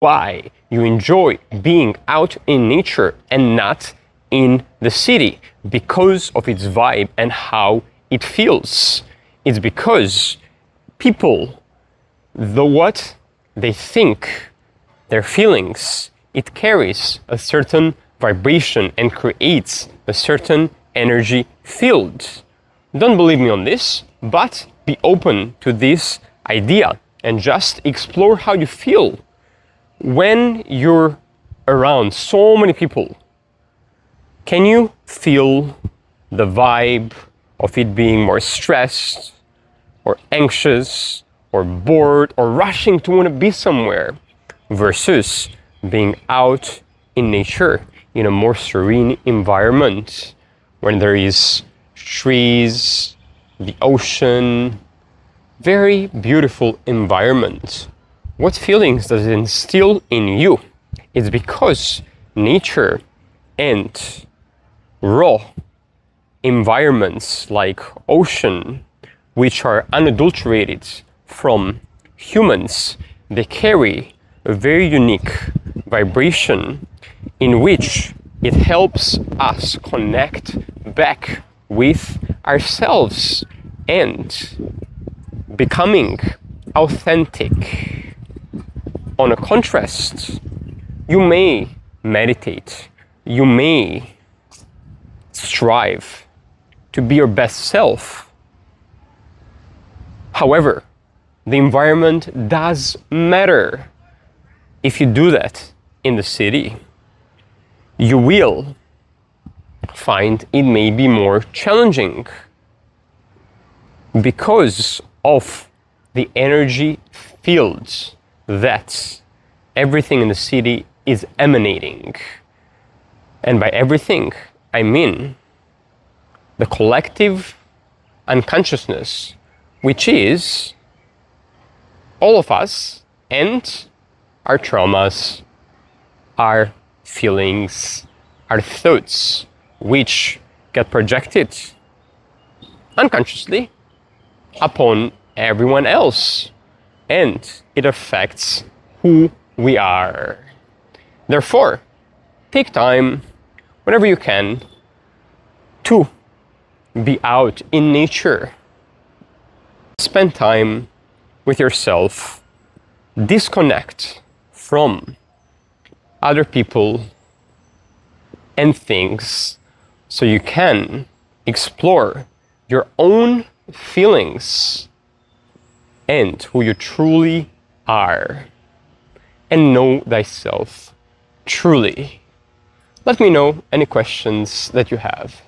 why you enjoy being out in nature and not in the city, because of its vibe and how it feels. It's because people, what they think, their feelings, it carries a certain vibration and creates a certain energy field. Don't believe me on this, but be open to this idea and just explore how you feel when you're around so many people. Can you feel the vibe of it being more stressed or anxious or bored or rushing to want to be somewhere versus being out in nature in a more serene environment when there is trees, the ocean, very beautiful environment? What feelings does it instill in you? It's because nature and raw environments like ocean, which are unadulterated from humans, they carry a very unique vibration in which it helps us connect back with ourselves and becoming authentic. On a contrast, you may meditate, you may strive to be your best self. However, the environment does matter. If you do that in the city, you will find it may be more challenging because of the energy fields that everything in the city is emanating. And by everything, I mean the collective unconsciousness, which is all of us and our traumas, our feelings, our thoughts, which get projected unconsciously upon everyone else, and it affects who we are. Therefore, take time whenever you can to be out in nature. Spend time with yourself, disconnect from other people and things so you can explore your own feelings and who you truly are, and know thyself truly. Let me know any questions that you have.